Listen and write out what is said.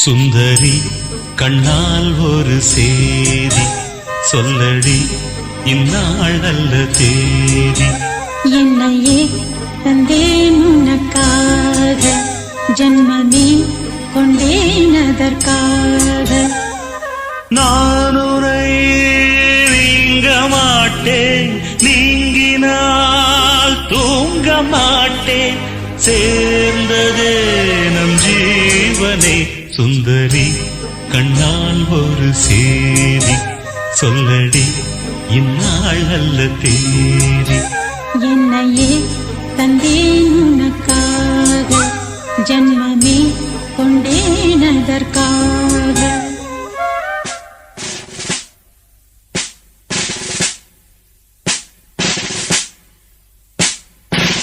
சுந்தரி கண்ணால் ஒரு சேதி சொல்லடி இந்நாள் நல்ல தேதி. என்னையே தந்தேன் உனக்காக, ஜன்மமே கொண்டேன் அதற்காக. நான் உரை நீங்க மாட்டேன், நீங்கினால் தூங்க மாட்டேன், சேர்ந்ததே நம் ஜீவனே. சுந்தரி கண்ணால் ஒரு சேதி சொல்லடி இந்நாள் நல்ல தேதி. என்னையே